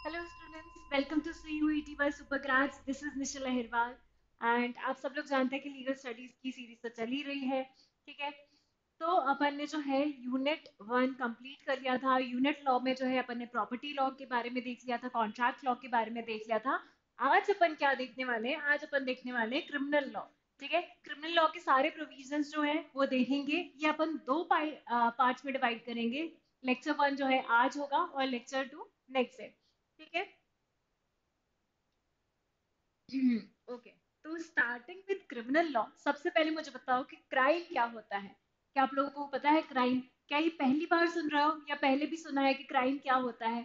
Hello students, welcome to CUET by Supergrads. This is Nishal Ahirwal and आप सब लोग जानते हैं कि लीगल स्टडीज की सीरीज तो चल ही रही है. ठीक है, तो अपन ने जो है यूनिट 1 कंप्लीट कर लिया था. यूनिट लॉ में जो है अपन ने प्रॉपर्टी लॉ के बारे में देख लिया था, कॉन्ट्रैक्ट लॉ के बारे में देख लिया था. आज अपन क्या देखने वाले हैं? आज अपन देखने वाले हैं क्रिमिनल लॉ. ठीक है, क्रिमिनल लॉ के सारे प्रोविजंस जो है वो देखेंगे. ये अपन दो पार्ट्स में डिवाइड करेंगे. लेक्चर 1 जो है आज होगा और लेक्चर 2 नेक्स्ट है. ठीक है. ओके, तो स्टार्टिंग विद क्रिमिनल लॉ, सबसे पहले मुझे बताओ कि क्राइम क्या होता है. क्या आप लोगों को पता है क्राइम? क्या ये पहली बार सुन रहे हो या पहले भी सुना है कि क्राइम क्या होता है?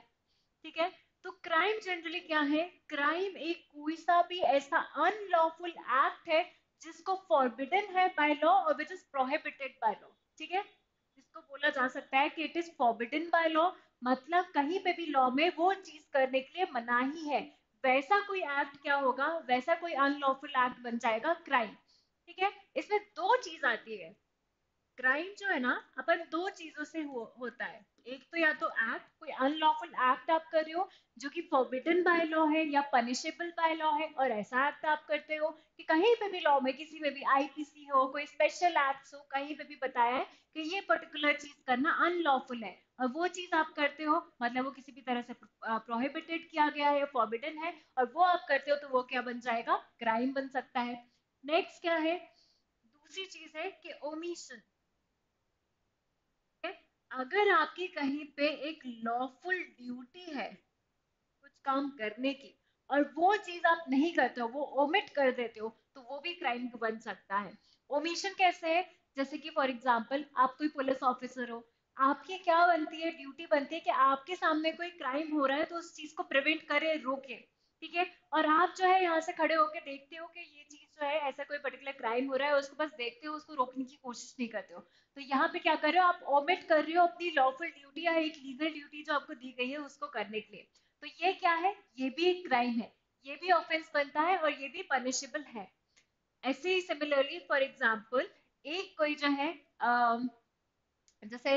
ठीक है, तो क्राइम जनरली क्या है? क्राइम एक कोई सा भी ऐसा अनलॉफुल एक्ट है जिसको फॉरबिडन है बाय लॉ और which is prohibited by law. ठीक है, जिसको बोला जा सकता है कि it is forbidden by law, मतलब कहीं पे भी लॉ में वो चीज करने के लिए मनाही है. वैसा कोई एक्ट क्या होगा? वैसा कोई अनलॉफुल एक्ट बन जाएगा क्राइम. ठीक है, इसमें दो चीज आती है. क्राइम जो है ना, अपन दो चीजों से होता है. एक तो या तो एक्ट, कोई अनलॉफुल एक्ट आप कर रहे हो जो कि फॉरबिडन बाय लॉ है या पनिशेबल बाय लॉ है, और ऐसा एक्ट आप करते हो कि कहीं पे भी लॉ में, किसी में भी, आईपीसी हो, कोई स्पेशल एक्ट हो, कहीं पे भी बताया है कि ये पर्टिकुलर चीज करना अनलॉफुल है, और वो चीज आप करते हो, मतलब वो किसी भी तरह से प्रोहिबिटेड किया गया है, फॉरबिडन है, और वो आप करते हो, तो वो क्या बन जाएगा? क्राइम बन सकता है. नेक्स्ट क्या है? दूसरी चीज है कि ओमिशन. अगर आपकी कहीं पे एक लॉफुल ड्यूटी है कुछ काम करने की, और वो चीज आप नहीं करते हो, वो ओमिट कर देते हो, तो वो भी क्राइम बन सकता है. ओमिशन कैसे है? जैसे कि फॉर एग्जांपल आप कोई पुलिस ऑफिसर हो, आपकी क्या बनती है? ड्यूटी बनती है कि आपके सामने कोई क्राइम हो रहा है तो उस चीज को प्रिवेंट करे, रोके. ठीक है, और आप जो है यहाँ से खड़े होकर देखते हो कि ये चीज जो है, ऐसा कोई पर्टिकुलर क्राइम हो रहा है, उसको बस देखते हो, उसको रोकने की कोशिश नहीं करते हो. तो यहाँ पे क्या कर रहे हो? आप ओमिट कर रहे हो अपनी लॉफुल ड्यूटी या एक लीगल ड्यूटी जो आपको दी गई है उसको करने के लिए. तो ये क्या है? ये भी एक क्राइम है, ये भी ऑफेंस बनता है और ये भी पनिशेबल है. ऐसे ही सिमिलरली फॉर एग्जांपल, एक कोई जो है जैसे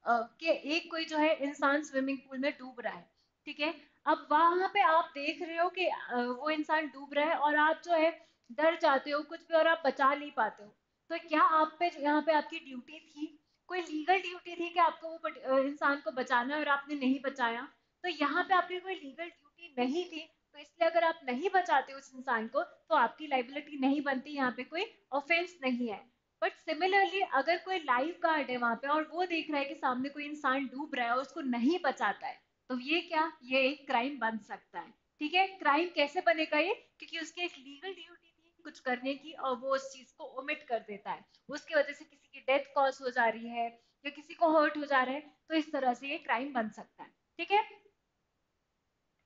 कि एक कोई जो है इंसान स्विमिंग पूल में डूब रहा है. ठीक है, अब वहां पे आप देख रहे हो कि वो इंसान डूब रहा है, और आप जो है डर जाते हो कुछ भी, और आप बचा नहीं पाते हो. तो क्या आप पे यहाँ पे आपकी ड्यूटी थी, कोई लीगल ड्यूटी थी कि आपको वो इंसान को बचाना है और आपने नहीं बचाया? तो यहाँ पे आपकी कोई लीगल ड्यूटी नहीं थी, तो इसलिए अगर आप नहीं बचाते उस इंसान को तो आपकी लाइबिलिटी नहीं बनती, यहाँ पे कोई ऑफेंस नहीं है. बट सिमिलरली अगर कोई लाइफ गार्ड है वहां पे और वो देख रहा है कि सामने कोई इंसान डूब रहा है और उसको नहीं बचाता है, तो ये क्या? ये एक क्राइम बन सकता है. ठीक है, क्राइम कैसे बनेगा ये? क्योंकि उसकी एक लीगल ड्यूटी थी कुछ करने की और वो उस चीज को ओमिट कर देता है, उसकी वजह से किसी की डेथ कॉज हो जा रही है या किसी को हर्ट हो जा रहा है, तो इस तरह से ये क्राइम बन सकता है. ठीक है,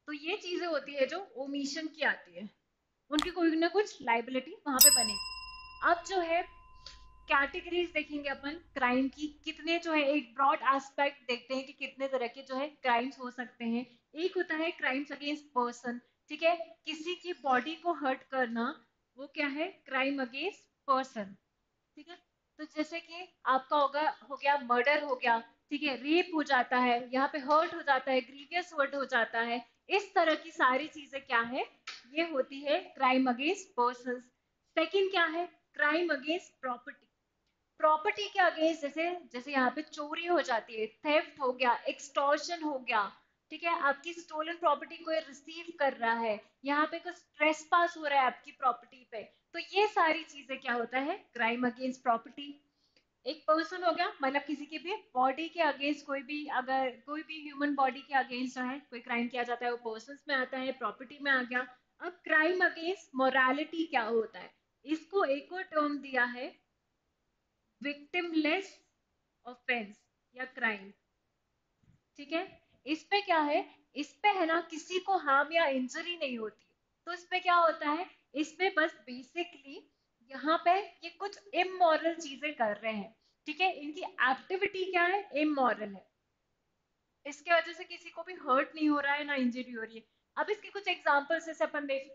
तो ये चीजें होती है जो ओमिशन की आती है, उनकी कोई ना कुछ लाइबिलिटी वहां पे बनेगी. अब जो है कैटेगरीज देखेंगे अपन क्राइम की, कितने जो है, एक ब्रॉड एस्पेक्ट देखते हैं कि कितने तरह के जो है क्राइम्स हो सकते हैं. एक होता है क्राइम्स अगेंस्ट पर्सन. ठीक है, किसी की बॉडी को हर्ट करना, वो क्या है? Crime against person. ठीक है, तो जैसे कि आपका होगा, हो गया मर्डर हो गया. ठीक है, रेप हो जाता है, यहाँ पे हर्ट हो जाता है, ग्रीवियस हर्ट हो जाता है. इस तरह की सारी चीजें क्या है? ये होती है क्राइम अगेंस्ट पर्सन. सेकंड क्या है? Crime against property. प्रॉपर्टी के अगेंस्ट, जैसे जैसे यहाँ पे चोरी हो जाती है, थेफ्ट हो गया, एक्सटॉर्शन हो गया. ठीक है, आपकी स्टोलन प्रॉपर्टी कोई रिसीव कर रहा है, यहाँ पे कुछ ट्रेसपास हो रहा है आपकी प्रॉपर्टी पे, तो ये सारी चीजें क्या होता है? Crime against property. एक पर्सन हो गया, मतलब किसी की भी बॉडी के अगेंस्ट, कोई भी, अगर कोई भी ह्यूमन बॉडी के अगेंस्ट जो है कोई क्राइम किया जाता है, वो पर्सन में आता है, प्रॉपर्टी में आ गया. अब क्राइम अगेंस्ट मोरालिटी क्या होता है? इसको एक और टर्म दिया है, विक्टिमलेस ऑफेंस या क्राइम. ठीक है, इस पे क्या है? इस पे है ना, किसी को हार्म या इंजरी नहीं होती. तो इस पे क्या होता है? इसमें बस बेसिकली यहाँ पे ये कुछ इमोरल चीजें कर रहे हैं. ठीक है, इनकी एक्टिविटी क्या है? इमोरल है. इसके वजह से किसी को भी हर्ट नहीं हो रहा है, ना इंजरी हो रही है. अब इसके कुछ एग्जांपल्स जैसे अपन देख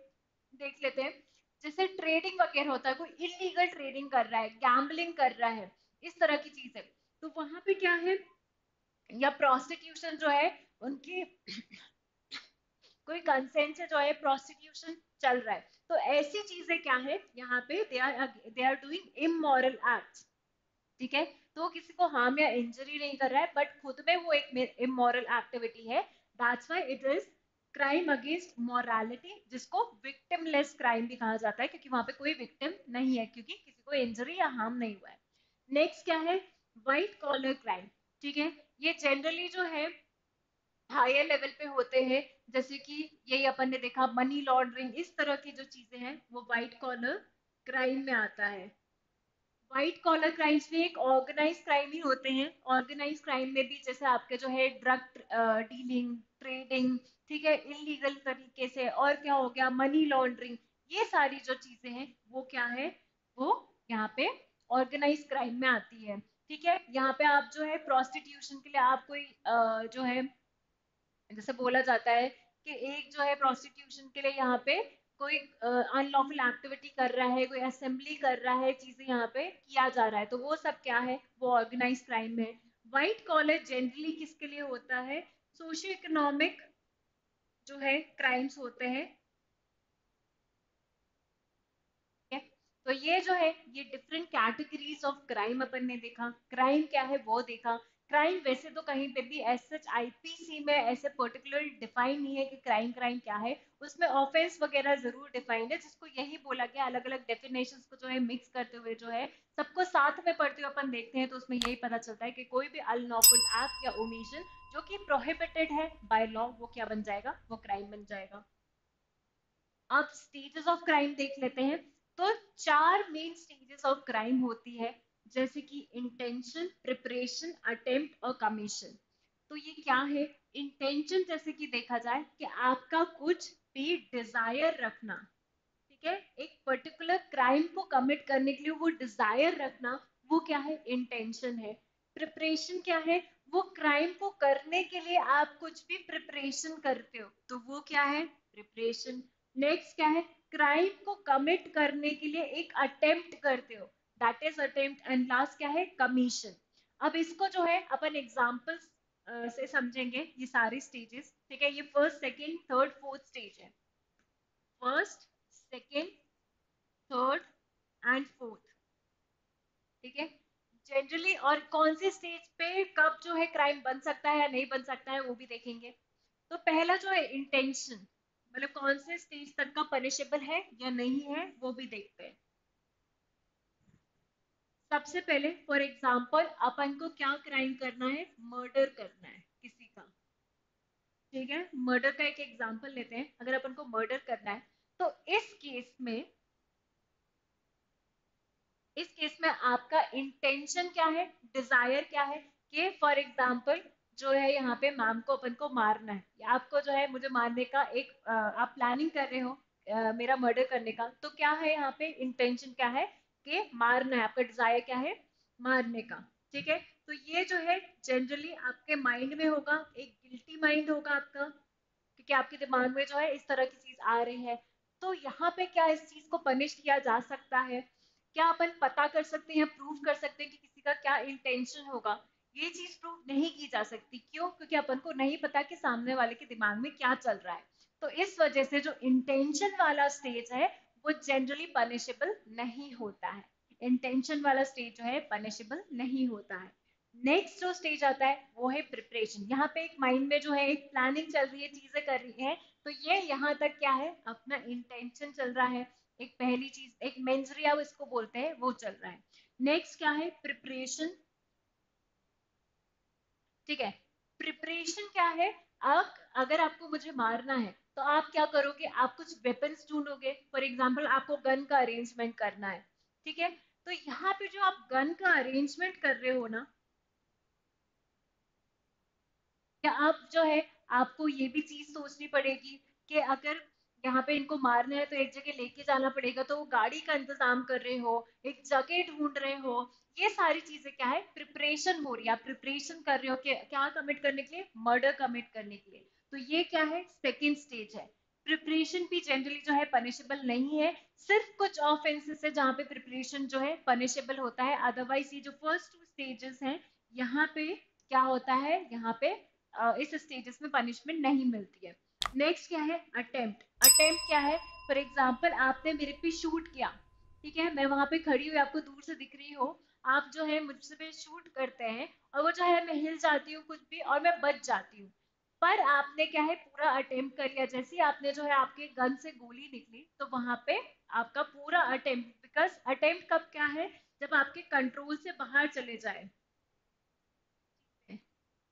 देख लेते हैं. जैसे ट्रेडिंग वगैरह होता है, कोई इलीगल ट्रेडिंग कर रहा है, गैम्बलिंग कर रहा है, इस तरह की चीज है, तो वहां पे क्या है? या प्रोस्टिट्यूशन जो है, उनकी कोई कंसेंट से जो है प्रोस्टिट्यूशन चल रहा है, तो ऐसी चीजें क्या है यहाँ पे, they are doing immoral acts, ठीक है। तो वो किसी को हार्म या इंजरी नहीं कर रहा है, बट खुद में वो एक इमोरल एक्टिविटी है। That's why it is crime against morality, जिसको विक्टिमलेस क्राइम भी कहा जाता है, क्योंकि वहां पे कोई विक्टिम नहीं है, क्योंकि किसी को इंजरी या हार्म नहीं हुआ है। नेक्स्ट क्या है, व्हाइट कॉलर क्राइम, ठीक है। ये जनरली जो है हायर लेवल पे होते हैं, जैसे कि यही अपन ने देखा मनी लॉन्ड्रिंग, इस तरह की जो चीजें हैं वो व्हाइट कॉलर क्राइम में आता है। व्हाइट कॉलर क्राइम्स में एक ऑर्गेनाइज क्राइम ही होते हैं। ऑर्गेनाइज क्राइम में भी जैसे आपके जो है ड्रग डीलिंग, ट्रेडिंग, ठीक है, इलीगल तरीके से, और क्या हो गया, मनी लॉन्ड्रिंग, ये सारी जो चीजें हैं वो क्या है, वो यहाँ पे ऑर्गेनाइज क्राइम में आती है, ठीक है। यहाँ पे आप जो है प्रोस्टिट्यूशन के लिए आप कोई जो है, जैसे बोला जाता है कि एक जो है प्रोस्टिट्यूशन के लिए यहाँ पे कोई अनलॉफुल एक्टिविटी कर रहा है, कोई असेंबली कर रहा है, चीजें यहाँ पे किया जा रहा है, तो वो सब क्या है, वो ऑर्गेनाइज क्राइम है। व्हाइट कॉलर जनरली किसके लिए होता है, सोशियो इकोनॉमिक जो है क्राइम्स होते हैं, ठीक है। तो ये जो है, ये डिफरेंट कैटेगरीज ऑफ क्राइम अपन ने देखा, क्राइम क्या है वो देखा। क्राइम वैसे तो कहीं पे भी एज सच आईपीसी में ऐसे पर्टिकुलर डिफाइन नहीं है कि क्राइम क्राइम क्या है, उसमें ऑफेंस वगैरह जरूर डिफाइंड है, जिसको यही बोला गया, अलग अलग डेफिनेशंस को जो है मिक्स करते हुए जो है सबको साथ में पढ़ते हुए अपन देखते हैं, तो उसमें यही पता चलता है कि कोई भी अनलॉफुल एक्ट या ओमिशन जो कि प्रोहिबिटेड है बाय लॉ, वो क्या बन जाएगा, वो क्राइम बन जाएगा। अब स्टेजेस ऑफ क्राइम देख लेते हैं। तो चार मेन स्टेजेस ऑफ क्राइम होती है, जैसे कि इंटेंशन, प्रिपरेशन, अटेम्प्ट और कमीशन। तो ये क्या है, इंटेंशन जैसे कि देखा जाए कि आपका कुछ भी डिजायर रखना, ठीक है, एक पर्टिकुलर क्राइम को कमिट करने के लिए वो डिजायर रखना, वो क्या है, इंटेंशन है। प्रिपरेशन क्या है, वो क्राइम को करने के लिए आप कुछ भी प्रिपरेशन करते हो, तो वो क्या है, प्रिपरेशन। नेक्स्ट क्या है, क्राइम को कमिट करने के लिए एक अटेम्प्ट करते हो, that is attempt. And last क्या है, कमीशन। अब इसको जो है अपन एग्जाम्पल्स से समझेंगे, ये सारे स्टेजेस, ठीक है। ये first, second, third, fourth stage है। First, second, third and fourth, ठीक है। जनरली और कौन सी स्टेज पे कब जो है क्राइम बन सकता है या नहीं बन सकता है वो भी देखेंगे। तो पहला जो है इंटेंशन, मतलब कौन से स्टेज तक का पनिशेबल है या नहीं है, वो भी देखते हैं। सबसे पहले फॉर एग्जांपल अपन को क्या क्राइम करना है, मर्डर करना है किसी का, ठीक है। मर्डर का एक एग्जांपल लेते हैं, अगर अपन को मर्डर करना है, तो इस केस में आपका इंटेंशन क्या है, डिजायर क्या है, कि फॉर एग्जाम्पल जो है यहाँ पे मैम को अपन को मारना है, या आपको जो है मुझे मारने का एक आप प्लानिंग कर रहे हो मेरा मर्डर करने का, तो क्या है यहाँ पे इंटेंशन क्या है, कि मारना है, आपका डिजायर क्या है, मारने का, ठीक है। तो ये जो है जनरली आपके माइंड में होगा, एक गिल्टी माइंड होगा आपका, क्योंकि आपके दिमाग में जो है इस तरह की चीज आ रही है। तो यहाँ पे क्या इस चीज को पनिश किया जा सकता है, क्या अपन पता कर सकते हैं, प्रूव कर सकते हैं कि किसी का क्या इंटेंशन होगा, ये चीज प्रूव नहीं की जा सकती, क्यों, क्योंकि अपन को नहीं पता कि सामने वाले के दिमाग में क्या चल रहा है। तो इस वजह से जो इंटेंशन वाला स्टेज है वो जनरली पनिशेबल नहीं होता है, इंटेंशन वाला स्टेज जो है पनिशेबल नहीं होता है। नेक्स्ट जो स्टेज आता है वो है प्रिपरेशन, यहाँ पे एक माइंड में जो है एक प्लानिंग चल रही है, चीजें कर रही है, तो ये यहाँ तक क्या है, अपना इंटेंशन चल रहा है, एक पहली चीज, एक मेंजरिया इसको बोलते हैं, वो चल रहा है। नेक्स्ट क्या है, प्रिपरेशन, ठीक है। प्रिपरेशन क्या है, आप अगर आपको मुझे मारना है तो आप क्या करोगे, आप कुछ वेपन्स ढूंढोगे, फॉर एग्जाम्पल आपको गन का अरेंजमेंट करना है, ठीक है। तो यहाँ पे जो आप गन का अरेंजमेंट कर रहे हो ना, या आप जो है, आपको ये भी चीज सोचनी पड़ेगी कि अगर यहाँ पे इनको मारना है तो एक जगह लेके जाना पड़ेगा, तो वो गाड़ी का इंतजाम कर रहे हो, एक जगह ढूंढ रहे हो, ये सारी चीजें क्या है, प्रिपरेशन हो रही है, आप प्रिपरेशन कर रहे हो कि क्या कमिट करने के लिए, मर्डर कमिट करने के लिए। तो ये क्या है, सेकेंड स्टेज है। प्रिपरेशन भी जनरली जो है पनिशेबल नहीं है, सिर्फ कुछ ऑफेंसेस है जहाँ पे प्रिपरेशन जो है पनिशेबल होता है, अदरवाइज ये जो फर्स्ट टू स्टेजेस हैं यहाँ पे क्या होता है, यहाँ पे इस स्टेजेस में पनिशमेंट नहीं मिलती है। नेक्स्ट क्या है, अटेम्प्ट। अटेम्प्ट क्या है, फॉर एग्जाम्पल आपने मेरे पे शूट किया, ठीक है, मैं वहां पे खड़ी हुई आपको दूर से दिख रही हो, आप जो है मुझसे पे शूट करते हैं और वो जो है मैं हिल जाती हूँ कुछ भी और मैं बच जाती हूँ, पर आपने क्या है पूरा अटेम्प्ट कर लिया, जैसे ही आपने जो है आपके गन से गोली निकली तो वहां पे आपका पूरा अटेम्प्ट, बिकॉज अटेम्प्ट कब क्या है, जब आपके कंट्रोल से बाहर चले जाए,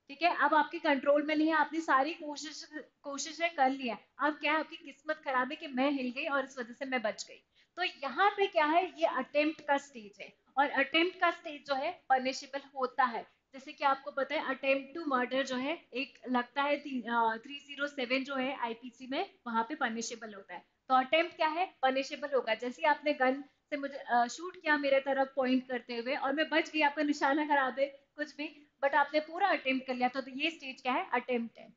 ठीक है, अब आपके कंट्रोल में नहीं है, आपने सारी कोशिशें कर ली है, अब क्या है आपकी किस्मत खराब है कि मैं हिल गई और इस वजह से मैं बच गई। तो यहाँ पे क्या है, ये अटेम्प्ट का स्टेज है, और अटेम्प्ट का स्टेज जो है पनिशेबल होता है। जैसे कि आपको पता है अटेम्प्ट टू मर्डर जो है एक लगता है 307 जो है आईपीसी में, वहां पे पनिशेबल होता है। तो अटेम्प्ट क्या है, पनिशेबल होगा, जैसे ही आपने गन से मुझे शूट किया मेरे तरफ पॉइंट करते हुए और मैं बच गई, आपका निशाना खराब है कुछ भी, बट आपने पूरा अटेम्प्ट कर लिया, तो ये स्टेज क्या है, अटेम्प्ट है।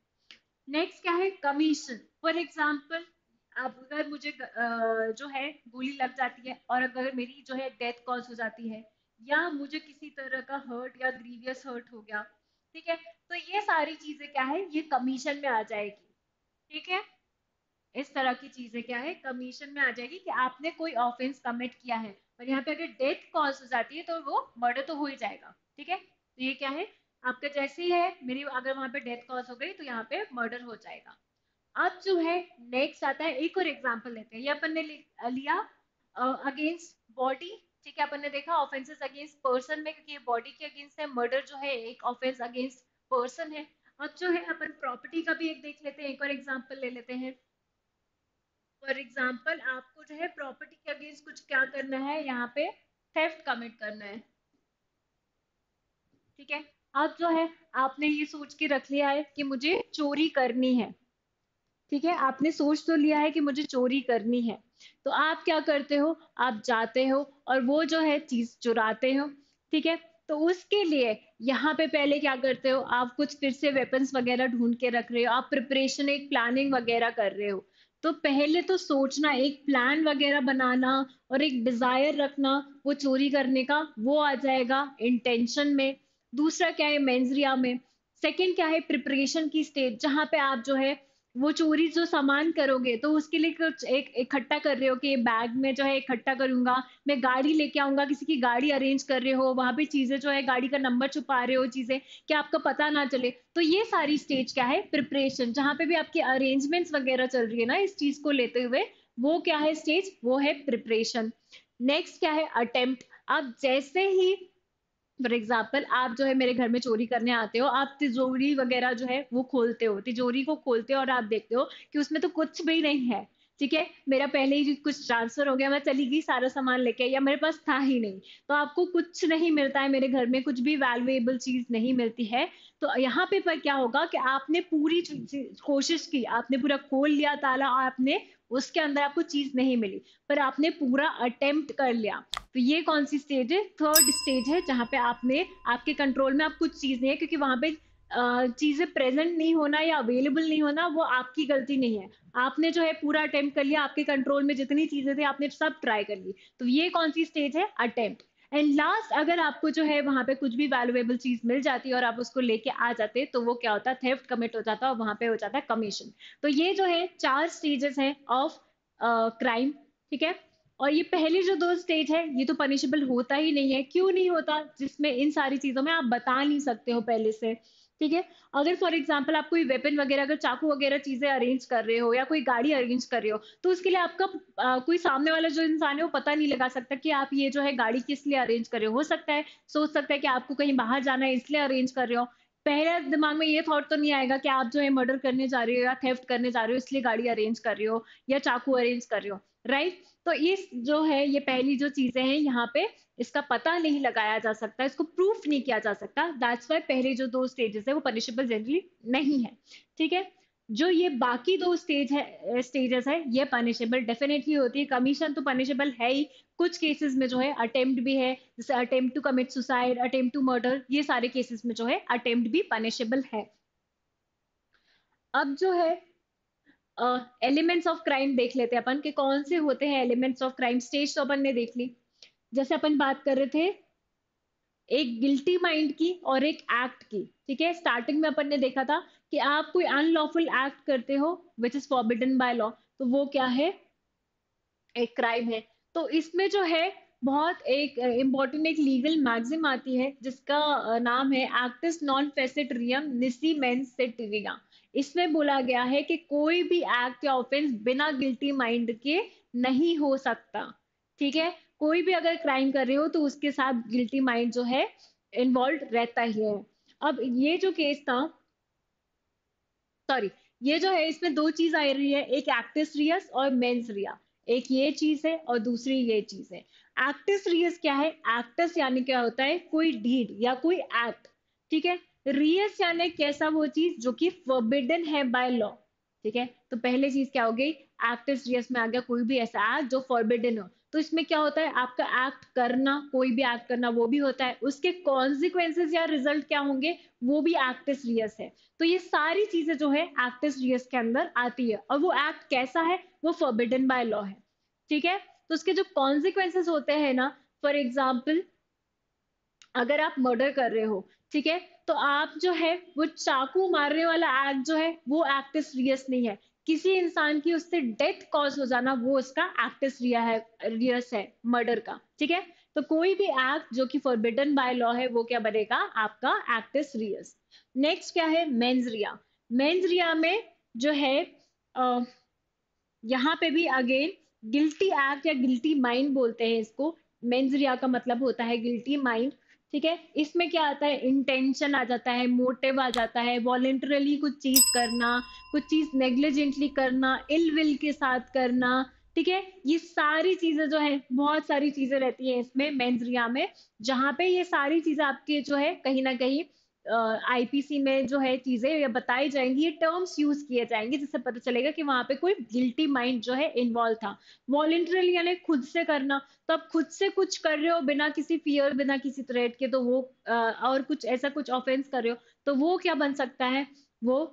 नेक्स्ट क्या है, कमीशन। फॉर एग्जाम्पल अब अगर मुझे जो है गोली लग जाती है और अगर मेरी जो है डेथ कॉज हो जाती है, या मुझे किसी तरह का हर्ट या ग्रीवियस हर्ट हो गया, ठीक है, तो ये सारी चीजें क्या है, ये कमीशन में आ जाएगी, ठीक है। इस तरह की चीजें क्या है, कमीशन में आ जाएगी कि आपने कोई ऑफेंस कमिट किया है, और यहाँ पे अगर डेथ कॉज हो जाती है तो वो मर्डर तो हो ही जाएगा, ठीक है, तो ये क्या है, आपका जैसे ही है मेरी अगर वहां पे डेथ कॉज हो गई तो यहाँ पे मर्डर हो जाएगा। अब जो है नेक्स्ट आता है, एक और एग्जांपल लेते हैं, ये अपन ने लिया अगेंस्ट बॉडी, ठीक है, अपन ने देखा ऑफेंसेस अगेंस्ट पर्सन में, क्योंकि ये बॉडी के अगेंस्ट है, मर्डर जो है एक ऑफेंस अगेंस्ट पर्सन है। अब जो है अपन प्रॉपर्टी का भी एक देख लेते हैं, एक और एग्जांपल ले लेते हैं। फॉर एग्जाम्पल आपको जो है प्रॉपर्टी के अगेंस्ट कुछ क्या करना है, यहाँ पे थेफ्ट कमिट करना है, ठीक है। अब जो है आपने ये सोच के रख लिया है कि मुझे चोरी करनी है, ठीक है, आपने सोच तो लिया है कि मुझे चोरी करनी है, तो आप क्या करते हो, आप जाते हो और वो जो है चीज चुराते हो, ठीक है। तो उसके लिए यहाँ पे पहले क्या करते हो, आप कुछ फिर से वेपन्स वगैरह ढूंढ के रख रहे हो, आप प्रिपरेशन एक प्लानिंग वगैरह कर रहे हो। तो पहले तो सोचना, एक प्लान वगैरह बनाना और एक डिजायर रखना वो चोरी करने का, वो आ जाएगा इंटेंशन में। दूसरा क्या है, मेंजरिया में। सेकंड क्या है, प्रिपरेशन की स्टेज, जहां पे आप जो है वो चोरी जो सामान करोगे तो उसके लिए कुछ एक इकट्ठा कर रहे हो कि बैग में जो है इकट्ठा करूंगा, मैं गाड़ी लेके आऊंगा, किसी की गाड़ी अरेंज कर रहे हो, वहां पे चीजें जो है गाड़ी का नंबर छुपा रहे हो, चीजें कि आपका पता ना चले, तो ये सारी स्टेज क्या है, प्रिपरेशन, जहां पे भी आपकी अरेंजमेंट्स वगैरह चल रही है ना इस चीज को लेते हुए, वो क्या है स्टेज, वो है प्रिपरेशन। नेक्स्ट क्या है, अटेम्प्ट। अब जैसे ही फॉर एग्जाम्पल आप जो है मेरे घर में चोरी करने आते हो, आप तिजोरी वगैरह जो है वो खोलते हो, तिजोरी को खोलते हो और आप देखते हो कि उसमें तो कुछ भी नहीं है, ठीक है, मेरा पहले ही कुछ ट्रांसफर हो गया, मैं चली गई सारा सामान लेके, या मेरे पास था ही नहीं, तो आपको कुछ नहीं मिलता है मेरे घर में, कुछ भी वैल्यूएबल चीज नहीं मिलती है। तो यहाँ पे पर क्या होगा कि आपने पूरी कोशिश की, आपने पूरा खोल लिया ताला, आपने उसके अंदर आपको चीज नहीं मिली, पर आपने पूरा अटेम्प्ट कर लिया। तो ये कौन सी स्टेज है, थर्ड स्टेज है, जहां पे आपने आपके कंट्रोल में आप कुछ चीज नहीं है, क्योंकि वहां पे चीजें प्रेजेंट नहीं होना या अवेलेबल नहीं होना वो आपकी गलती नहीं है, आपने जो है पूरा अटेम्प्ट कर लिया, आपके कंट्रोल में जितनी चीजें थी आपने सब ट्राई कर ली, तो ये कौन सी स्टेज है, अटेम्प्ट। एंड लास्ट, अगर आपको जो है वहां पे कुछ भी वैल्यूएबल चीज मिल जाती है और आप उसको लेके आ जाते, तो वो क्या होता है, थेफ्ट कमिट हो जाता है और वहां पे हो जाता है कमीशन। तो ये जो है चार स्टेजेस हैं ऑफ क्राइम, ठीक है। और ये पहले जो दो स्टेज है ये तो पनिशेबल होता ही नहीं है, क्यों नहीं होता, जिसमें इन सारी चीजों में आप बता नहीं सकते हो पहले से, ठीक है। अगर फॉर एग्जाम्पल आप कोई वेपन वगैरह, अगर चाकू वगैरह चीजें अरेंज कर रहे हो या कोई गाड़ी अरेंज कर रहे हो, तो उसके लिए आपका कोई सामने वाला जो इंसान है वो पता नहीं लगा सकता कि आप ये जो है गाड़ी किस लिए अरेंज कर रहे हो सकता है सोच सकता है कि आपको कहीं बाहर जाना है इसलिए अरेंज कर रहे हो, पहले दिमाग में ये थॉट तो नहीं आएगा कि आप जो है मर्डर करने जा रहे हो या थेफ्ट करने जा रहे हो इसलिए गाड़ी अरेंज कर रहे हो या चाकू अरेंज कर रहे हो, राइट। तो इस जो है ये पहली जो चीजें हैं यहाँ पे इसका पता नहीं लगाया जा सकता, इसको प्रूफ नहीं किया जा सकता, दैट्स वाई पहले जो दो स्टेजेस है वो पनिशेबल जनरली नहीं है, ठीक है। जो ये बाकी दो स्टेजेस है ये पनिशेबल डेफिनेटली होती है, कमीशन तो पनिशेबल है ही, कुछ केसेस में जो है अटेम्प्ट भी है, जैसे attempt to commit suicide, attempt to murder, ये सारे केसेस में जो है अटेम्प्ट भी पनिशेबल है। अब जो है एलिमेंट्स ऑफ क्राइम देख लेते हैं अपन कि कौन से होते हैं एलिमेंट्स ऑफ क्राइम, स्टेज तो अपन ने देख ली, जैसे अपन बात कर रहे थे एक गिल्टी माइंड की और एक एक्ट की, ठीक है, स्टार्टिंग में अपन ने देखा था कि आप कोई अनलॉफुल एक्ट करते हो which is forbidden by law, तो वो क्या है, एक क्राइम है। तो इसमें जो है बहुत एक इम्पोर्टेंट एक लीगल मैगजिम आती है जिसका नाम है एक्टिस नॉन फेसिट रियम निसी मेंस सेटिविया। इसमें बोला गया है कि कोई भी एक्ट या ऑफेंस बिना गिल्टी माइंड के नहीं हो सकता। ठीक है, कोई भी अगर क्राइम कर रहे हो तो उसके साथ गिल्टी माइंड जो है इन्वॉल्व रहता ही है। अब ये जो केस था, सॉरी, ये जो है इसमें दो चीज आ रही है, एक एक्टिस रियस और मेंस रिया। एक ये चीज है और दूसरी ये चीज है। एक्टिस रियस क्या है, एक्टिस यानी क्या होता है, कोई डीड या कोई एक्ट। ठीक है, रियस यानी कैसा, वो चीज जो कि फोरबिडन है बाय लॉ। ठीक है, तो पहले चीज क्या हो गई, एक्टिस रियस में आ गया कोई भी ऐसा एक्ट जो फोरबिडन हो। तो इसमें क्या होता है, आपका एक्ट करना, कोई भी एक्ट करना वो भी होता है, उसके कॉन्सिक्वेंसेज या रिजल्ट क्या होंगे, वो भी एक्टिस रियस है। तो ये सारी चीजें जो है एक्टिस रियस के अंदर आती है, और वो एक्ट कैसा है, वो फॉरबिडन बाय लॉ है। ठीक है, तो उसके जो कॉन्सिक्वेंसेस होते हैं ना, फॉर एग्जाम्पल अगर आप मर्डर कर रहे हो, ठीक है, तो आप जो है वो चाकू मारने वाला एक्ट जो है वो एक्टिस रियस नहीं है। किसी इंसान की उससे डेथ कॉज हो जाना वो उसका एक्टिस रिया है, रियस है मर्डर का। ठीक है, तो कोई भी एक्ट जो कि फॉरबिडन बाय लॉ है वो क्या बनेगा, आपका एक्टिस रियस। नेक्स्ट क्या है, मेंस रिया। मेंस रिया में जो है यहाँ पे भी अगेन गिल्टी एक्ट या गिल्टी माइंड बोलते हैं इसको। मेंस रिया का मतलब होता है गिल्टी माइंड। ठीक है, इसमें क्या आता है, इंटेंशन आ जाता है, मोटिव आ जाता है, वॉलेंटरली कुछ चीज करना, कुछ चीज नेग्लिजेंटली करना, इल विल के साथ करना। ठीक है, ये सारी चीजें जो है, बहुत सारी चीजें रहती हैं इसमें मेंस रिया में, जहां पे ये सारी चीजें आपके जो है कहीं ना कहीं आईपीसी में जो है चीजें ये बताई जाएंगी, ये टर्म्स यूज किए जाएंगे, जिससे पता चलेगा कि वहां पे कोई गिल्टी माइंड जो है इन्वॉल्व था। वॉलेंटरली यानी खुद से करना, तो आप खुद से कुछ कर रहे हो बिना किसी फियर, बिना किसी थ्रेट के, तो वो और कुछ ऐसा कुछ ऑफेंस कर रहे हो, तो वो क्या बन सकता है, वो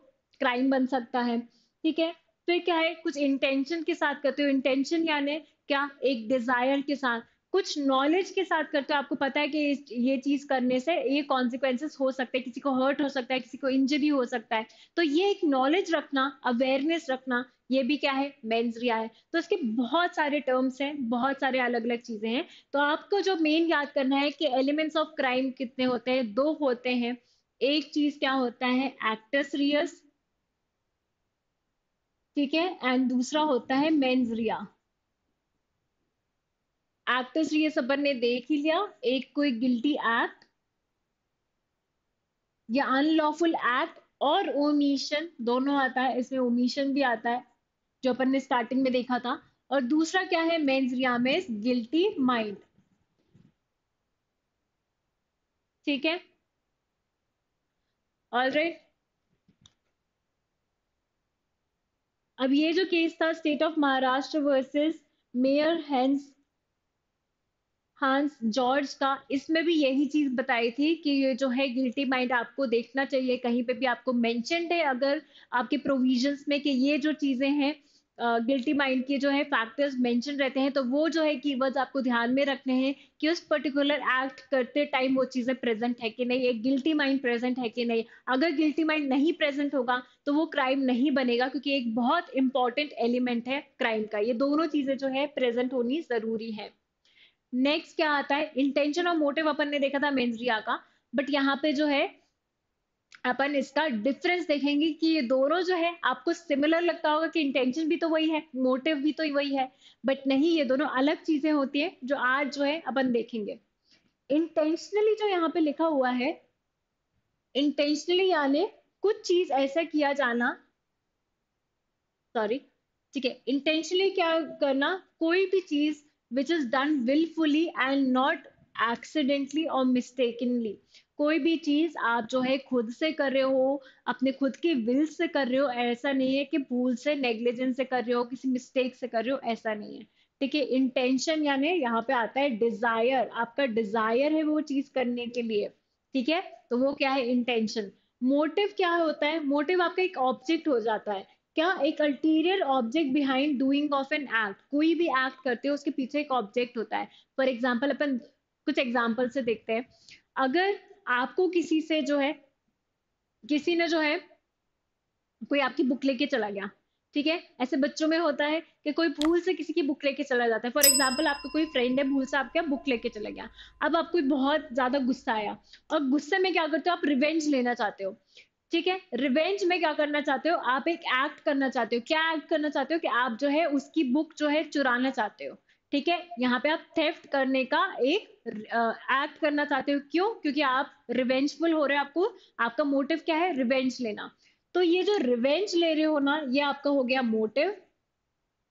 क्राइम बन सकता है। ठीक है, फिर क्या है, कुछ इंटेंशन के साथ करते हो, इंटेंशन यानी क्या, एक डिजायर के साथ, कुछ नॉलेज के साथ करते हो, आपको पता है कि ये चीज करने से ये कॉन्सिक्वेंसेस हो सकते हैं, किसी को हर्ट हो सकता है, किसी को इंजरी हो सकता है, तो ये एक नॉलेज रखना, अवेयरनेस रखना, ये भी क्या है, मेंस रिया है। तो इसके बहुत सारे टर्म्स हैं, बहुत सारे अलग अलग चीजें हैं। तो आपको जो मेन याद करना है कि एलिमेंट्स ऑफ क्राइम कितने होते हैं, दो होते हैं। एक चीज क्या होता है, एक्टस रियस, ठीक है, एंड दूसरा होता है मेंस रिया। एक्टस रियस अपन ने देख ही लिया, एक कोई गिल्टी एक्ट या अनलॉफुल एक्ट, और ओमिशन दोनों आता है, इसमें ओमिशन भी आता है जो अपन ने स्टार्टिंग में देखा था। और दूसरा क्या है, मेंस रिया में गिल्टी माइंड। ठीक है, ऑलराइट। अब ये जो केस था state of Maharashtra versus Mayer Hans Hans George का, इसमें भी यही चीज बताई थी कि ये जो है गिल्टी माइंड आपको देखना चाहिए, कहीं पे भी आपको मेंशन्ड है अगर आपके प्रोविजंस में कि ये जो चीजें हैं गिल्टी माइंड के जो है फैक्टर्स मेंशन रहते हैं, तो वो जो है कीवर्ड्स आपको ध्यान में रखने हैं कि उस पर्टिकुलर एक्ट करते टाइम वो चीजें प्रेजेंट है कि नहीं, एक गिल्टी माइंड प्रेजेंट है कि नहीं। अगर गिल्टी माइंड नहीं प्रेजेंट होगा तो वो क्राइम नहीं बनेगा, क्योंकि एक बहुत इंपॉर्टेंट एलिमेंट है क्राइम का, ये दोनों चीजें जो है प्रेजेंट होनी जरूरी है। नेक्स्ट क्या आता है, इंटेंशन और मोटिव अपन ने देखा था मेंस रिया का, बट यहाँ पे जो है अपन इसका डिफरेंस देखेंगे कि ये दोनों जो है, आपको सिमिलर लगता होगा कि इंटेंशन भी तो वही है, मोटिव भी तो वही है, बट नहीं, ये दोनों अलग चीजें होती है जो आज जो है अपन देखेंगे। इंटेंशनली जो यहाँ पे लिखा हुआ है, इंटेंशनली यानी कुछ चीज ऐसा किया जाना, सॉरी, ठीक है, इंटेंशनली क्या करना, कोई भी चीज which is done wilfully and not accidentally और मिस्टेकनली। कोई भी चीज आप जो है खुद से कर रहे हो, अपने खुद के विल से कर रहे हो, ऐसा नहीं है कि भूल से, नेग्लिजेंस से कर रहे हो, किसी मिस्टेक से कर रहे हो, ऐसा नहीं है। ठीक है, इंटेंशन यानी यहाँ पे आता है डिजायर, आपका डिजायर है वो चीज करने के लिए। ठीक है, तो वो क्या है, इंटेंशन। मोटिव क्या होता है, मोटिव आपका एक ऑब्जेक्ट हो जाता है, क्या, एक ulterior object behind doing of an act. कोई भी एक्ट करते हो उसके पीछे एक ऑब्जेक्ट होता है। फॉर एग्जाम्पल अपन कुछ एग्जाम्पल से देखते हैं। अगर आपको किसी से जो है, किसी ने जो है कोई आपकी बुक लेके चला गया, ठीक है, ऐसे बच्चों में होता है कि कोई भूल से किसी की बुक लेके चला जाता है। फॉर एग्जाम्पल आपका कोई फ्रेंड है, भूल से आपका बुक लेके चला गया, अब आपको बहुत ज्यादा गुस्सा आया, और गुस्से में क्या करते हो आप, रिवेंज लेना चाहते हो, ठीक है। रिवेंज में क्या करना चाहते हो आप, एक एक्ट करना चाहते हो। क्या एक्ट करना चाहते हो कि आप जो है उसकी बुक जो है चुराना चाहते हो, ठीक है। यहाँ पे आप थेफ्ट करने का एक एक्ट करना चाहते हो। क्यों? क्योंकि आप रिवेंजफुल हो रहे हो, आपको आपका मोटिव क्या है, रिवेंज लेना। तो ये जो रिवेंज ले रहे हो ना, ये आपका हो गया मोटिव,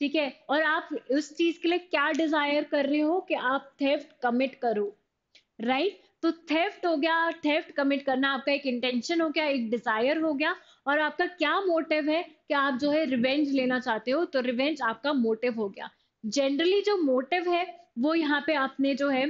ठीक है। और आप उस चीज के लिए क्या डिजायर कर रहे हो कि आप थेफ्ट कमिट करो, राइट। तो थेफ्ट हो गया, थेफ्ट कमिट करना आपका एक इंटेंशन हो गया, एक डिजायर हो गया। और आपका क्या मोटिव है कि आप जो है रिवेंज लेना चाहते हो, तो रिवेंज आपका मोटिव हो गया। जनरली जो मोटिव है वो यहाँ पे आपने जो है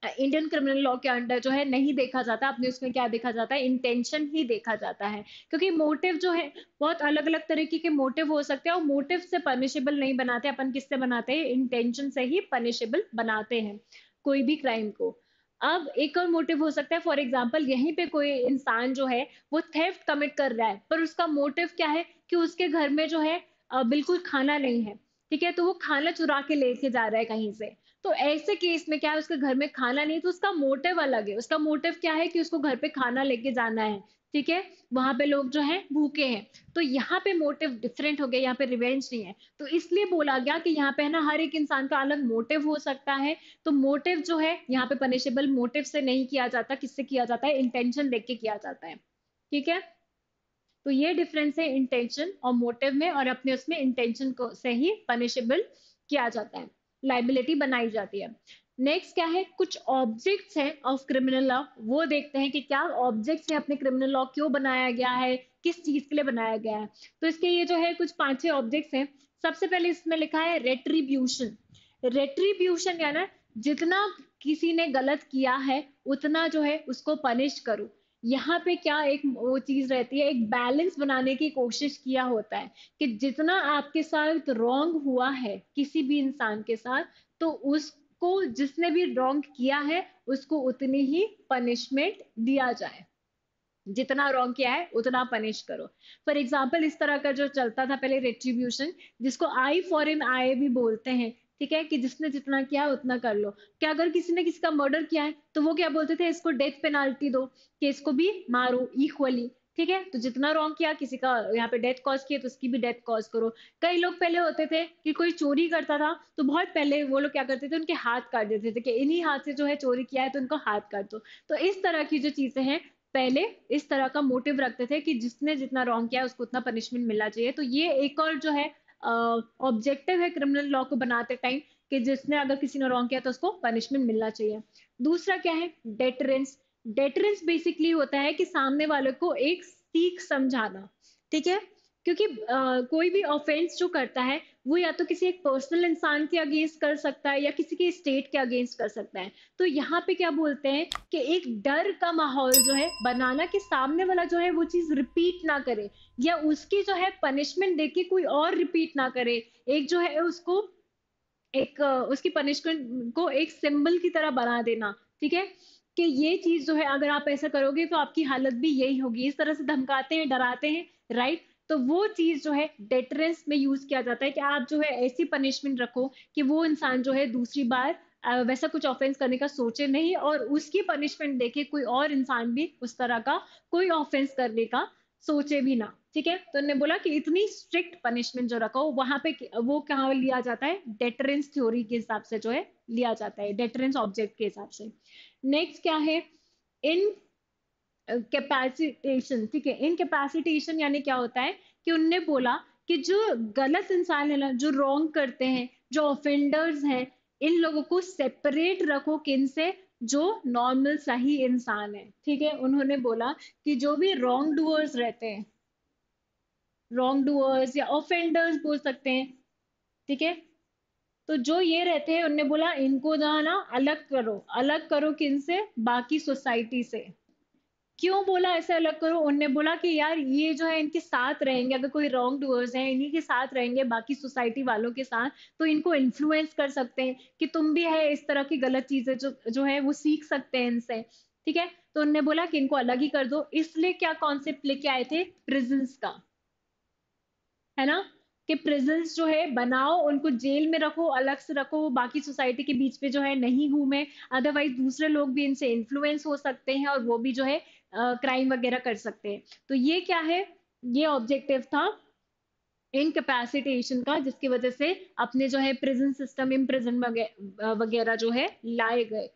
इंडियन क्रिमिनल लॉ के अंडर जो है नहीं देखा जाता, अपने उसमें क्या देखा जाता है, इंटेंशन ही देखा जाता है। क्योंकि मोटिव जो है बहुत अलग अलग तरीके के मोटिव हो सकते हैं, और मोटिव से पनिशेबल नहीं बनाते अपन, किससे बनाते हैं, इंटेंशन से ही पनिशेबल बनाते हैं कोई भी क्राइम को। अब एक और मोटिव हो सकता है, फॉर एग्जाम्पल यहीं पे कोई इंसान जो है वो थेफ्ट कमिट कर रहा है, पर उसका मोटिव क्या है कि उसके घर में जो है बिल्कुल खाना नहीं है, ठीक है। तो वो खाना चुरा के लेके जा रहा है कहीं से। तो ऐसे केस में क्या है, उसके घर में खाना नहीं, तो उसका मोटिव अलग है। उसका मोटिव क्या है कि उसको घर पे खाना लेके जाना है, ठीक है, वहां पे लोग जो है भूखे हैं। तो यहाँ पे मोटिव डिफरेंट हो गया, यहाँ पे रिवेंज नहीं है। तो इसलिए बोला गया कि यहाँ पे है ना, हर एक इंसान का अलग मोटिव हो सकता है। तो मोटिव जो है यहाँ पे पनिशेबल मोटिव से नहीं किया जाता, किससे किया जाता है, इंटेंशन देख के किया जाता है, ठीक है। तो ये डिफरेंस है इंटेंशन और मोटिव में, और अपने उसमें इंटेंशन को से ही पनिशेबल किया जाता है, लाइबिलिटी बनाई जाती है। नेक्स्ट क्या है, कुछ ऑब्जेक्ट्स हैं ऑफ क्रिमिनल लॉ, वो देखते हैं कि क्या ऑब्जेक्ट्स हैं अपने क्रिमिनल लॉ, क्यों बनाया गया है, किस चीज के लिए बनाया गया है। तो इसके ये जो है कुछ 5-6 ऑब्जेक्ट्स हैं। सबसे पहले इसमें लिखा है रेट्रीब्यूशन। रेट्रीब्यूशन या ना, जितना किसी ने गलत किया है उतना जो है उसको पनिश करो। यहाँ पे क्या एक वो चीज रहती है, एक बैलेंस बनाने की कोशिश किया होता है कि जितना आपके साथ रॉन्ग हुआ है किसी भी इंसान के साथ, तो उसको, जिसने भी रॉन्ग किया है उसको उतनी ही पनिशमेंट दिया जाए। जितना रॉन्ग किया है उतना पनिश करो। फॉर एग्जाम्पल इस तरह का जो चलता था पहले रेट्रीब्यूशन, जिसको आई फॉर एन आई भी बोलते हैं, ठीक है, कि जिसने जितना किया उतना कर लो। क्या अगर किसी ने किसी का मर्डर किया है तो वो क्या बोलते थे, इसको डेथ पेनाल्टी दो, कि इसको भी मारो इक्वली, ठीक है। तो जितना रॉन्ग किया, किसी का यहाँ पे डेथ कॉज किया तो उसकी भी डेथ कॉज करो। कई लोग पहले होते थे कि कोई चोरी करता था तो बहुत पहले वो लोग क्या करते थे, उनके हाथ काट देते थे कि इन्हीं हाथ से जो है चोरी किया है तो उनको हाथ काट दो। तो इस तरह की जो चीजें हैं, पहले इस तरह का मोटिव रखते थे कि जिसने जितना रॉन्ग किया उसको उतना पनिशमेंट मिलना चाहिए। तो ये एक और जो है ऑब्जेक्टिव है क्रिमिनल लॉ को बनाते टाइम, कि जिसने अगर किसी ने रॉन्ग किया तो उसको पनिशमेंट मिलना चाहिए। दूसरा क्या है, डेटरेंस। डेटरेंस बेसिकली होता है कि सामने वाले को एक सीख समझाना, ठीक है। क्योंकि कोई भी ऑफेंस जो करता है वो या तो किसी एक पर्सनल इंसान के अगेंस्ट कर सकता है या किसी के स्टेट के अगेंस्ट कर सकता है। तो यहाँ पे क्या बोलते हैं कि एक डर का माहौल जो है बनाना, कि सामने वाला जो है वो चीज रिपीट ना करे, या उसकी जो है पनिशमेंट देके कोई और रिपीट ना करे। एक जो है उसको एक उसकी पनिशमेंट को एक सिंबल की तरह बना देना, ठीक है, कि ये चीज जो है अगर आप ऐसा करोगे तो आपकी हालत भी यही होगी। इस तरह से धमकाते हैं, डराते हैं, राइट। तो वो चीज जो है डेटरेंस में यूज किया जाता है कि आप जो है ऐसी पनिशमेंट रखो कि वो इंसान जो है दूसरी बार वैसा कुछ ऑफेंस करने का सोचे नहीं, और उसकी पनिशमेंट देके कोई और इंसान भी उस तरह का कोई ऑफेंस करने का सोचे भी ना, ठीक है। तो उन्होंने बोला कि इतनी स्ट्रिक्ट पनिशमेंट जो रखो वहां पे, वो कहाँ लिया जाता है, डेटरेंस थ्योरी के हिसाब से जो है लिया जाता है, डेटरेंस ऑब्जेक्ट के हिसाब से। नेक्स्ट क्या है, इन कैपेसिटेशन, ठीक है। इनकैपेसिटेशन यानी क्या होता है कि उनने बोला कि जो गलत इंसान है ना, जो रॉन्ग करते हैं, जो ऑफेंडर्स हैं, इन लोगों को सेपरेट रखो किन से, जो नॉर्मल सही इंसान है, ठीक है। उन्होंने बोला कि जो भी रॉन्ग डूअर्स रहते हैं, रॉन्ग डूअर्स या ऑफेंडर्स बोल सकते हैं, ठीक है, तो जो ये रहते हैं उनने बोला इनको जो है ना अलग करो, अलग करो किन से, बाकी सोसाइटी से। क्यों बोला ऐसे अलग करो, उनने बोला कि यार ये जो है इनके साथ रहेंगे, अगर कोई रॉन्ग डूअर्स हैं इन्हीं के साथ रहेंगे बाकी सोसाइटी वालों के साथ, तो इनको इन्फ्लुएंस कर सकते हैं कि तुम भी है इस तरह की गलत चीजें जो जो है वो सीख सकते हैं इनसे, ठीक है। तो उनने बोला कि इनको अलग ही कर दो। इसलिए क्या कॉन्सेप्ट लेके आए थे, प्रिजन्स का, है ना, कि प्रिजन्स जो है बनाओ, उनको जेल में रखो, अलग से रखो, वो बाकी सोसाइटी के बीच में जो है नहीं घूमे, अदरवाइज दूसरे लोग भी इनसे इन्फ्लुएंस हो सकते हैं और वो भी जो है क्राइम वगैरह कर सकते हैं। तो ये क्या है, ये ऑब्जेक्टिव था इनकैपेसिटेशन का, जिसकी वजह से अपने जो है प्रिजन सिस्टम इम्प्रिजन वगैरह जो है लाए गए।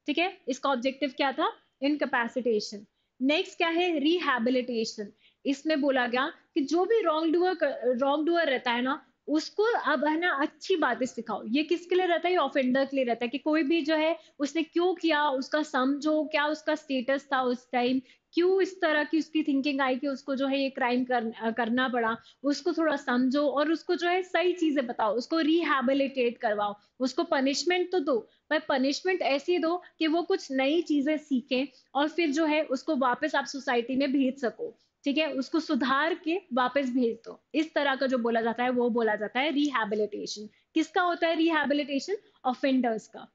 ठीक है, इसका ऑब्जेक्टिव क्या था, इनकैपेसिटेशन। नेक्स्ट क्या है, रिहैबिलिटेशन। इसमें बोला गया कि जो भी रॉन्ग डूअर रहता है ना, उसको अब है ना अच्छी बातें सिखाओ। ये किसके लिए रहता है, ये ऑफेंडर के लिए रहता है, कि कोई भी जो है उसने क्यों किया उसका समझो, क्या उसका स्टेटस था उस टाइम, क्यों इस तरह की उसकी थिंकिंग आई कि उसको जो है ये क्राइम करना पड़ा, उसको थोड़ा समझो और उसको जो है सही चीजें बताओ, उसको रिहैबिलिटेट करवाओ। उसको पनिशमेंट तो दो, पर पनिशमेंट ऐसी दो कि वो कुछ नई चीजें सीखे और फिर जो है उसको वापस आप सोसाइटी में भेज सको। ठीक है, उसको सुधार के वापस भेज दो। इस तरह का जो बोला जाता है वो बोला जाता है रिहैबिलिटेशन। किसका होता है रिहैबिलिटेशन, ऑफेंडर्स का।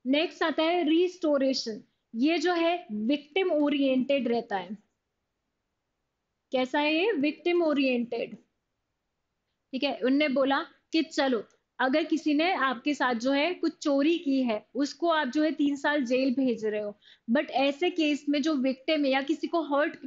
नेक्स्ट आता है रिस्टोरेशन। ये जो है विक्टिम ओरिएंटेड रहता है। कैसा है ये, विक्टिम ओरिएंटेड। ठीक है, उनने बोला कि चलो, अगर किसी ने आपके साथ जो है कुछ चोरी की है, उसको आप जो है 3 साल जेल भेज रहे हो, बट ऐसे केस में जो विक्टिम है या किसी को हर्ट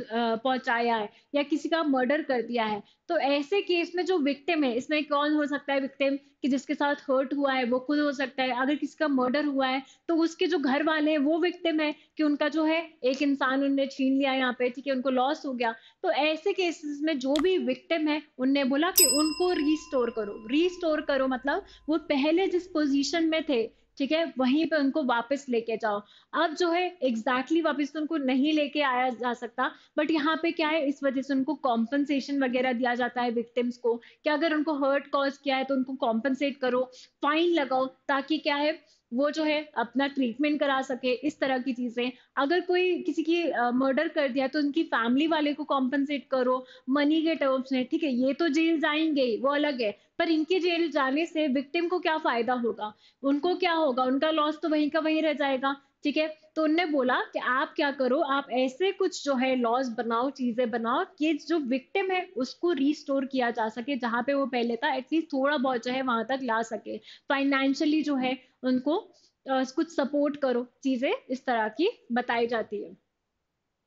पहुंचाया है या किसी का मर्डर कर दिया है, तो ऐसे केस में जो विक्टिम है, इसमें कौन हो सकता है विक्टिम, कि जिसके साथ हर्ट हुआ है वो खुद हो सकता है, अगर किसी का मर्डर हुआ है तो उसके जो घर वाले हैं वो विक्टिम है, कि उनका जो है एक इंसान उनने छीन लिया यहाँ पे, ठीक है, उनको लॉस हो गया। तो ऐसे केसेस में जो भी विक्टिम है, उनने बोला कि उनको रिस्टोर करो। रिस्टोर करो मतलब वो पहले जिस पोजीशन में थे, ठीक है, वहीं पे उनको वापस लेके जाओ। अब जो है एग्जैक्टली वापस तो उनको नहीं लेके आया जा सकता, बट यहाँ पे क्या है, इस वजह से उनको कॉम्पनसेशन वगैरह दिया जाता है विक्टिम्स को, कि अगर उनको हर्ट कॉज किया है तो उनको कॉम्पनसेट करो, फाइन लगाओ, ताकि क्या है वो जो है अपना ट्रीटमेंट करा सके, इस तरह की चीजें। अगर कोई किसी की मर्डर कर दिया तो उनकी फैमिली वाले को कॉम्पनसेट करो मनी के टर्म्स में। ठीक है, ये तो जेल जाएंगे ही, वो अलग है, पर इनके जेल जाने से विक्टिम को क्या फायदा होगा, उनको क्या होगा, उनका लॉस तो वहीं का वहीं रह जाएगा। ठीक है, तो उनने बोला कि आप क्या करो, आप ऐसे कुछ जो है लॉस बनाओ, चीजें बनाओ कि जो विक्टिम है उसको रिस्टोर किया जा सके, जहां पे वो पहले था एटलीस्ट थोड़ा बहुत जो है वहां तक ला सके, फाइनेंशियली जो है उनको कुछ सपोर्ट करो, चीजें इस तरह की बताई जाती है।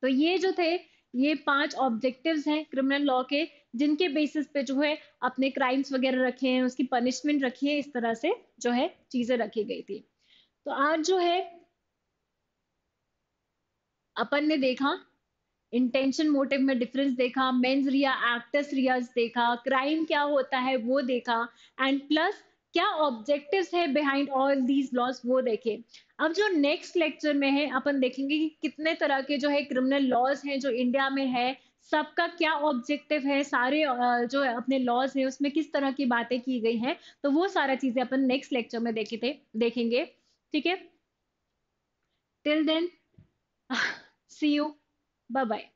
तो ये जो थे, ये 5 ऑब्जेक्टिव्स हैं क्रिमिनल लॉ के, जिनके बेसिस पे जो है अपने क्राइम्स वगैरह रखे हैं, उसकी पनिशमेंट रखी है, इस तरह से जो है चीजें रखी गई थी। तो आज जो है अपन ने देखा, इंटेंशन मोटिव में डिफरेंस देखा, मेंस रिया एक्टर्स रियाज देखा, क्राइम क्या होता है वो देखा, एंड प्लस क्या ऑब्जेक्टिव्स है बिहाइंड ऑल दीज लॉज वो देखे। अब जो नेक्स्ट लेक्चर में है अपन देखेंगे कि कितने तरह के जो है क्रिमिनल लॉज हैं जो इंडिया में है, सबका क्या ऑब्जेक्टिव है, सारे जो है अपने लॉज है उसमें किस तरह की बातें की गई हैं। तो वो सारा चीजें अपन नेक्स्ट लेक्चर में देखेंगे। ठीक है, till then see you, bye bye.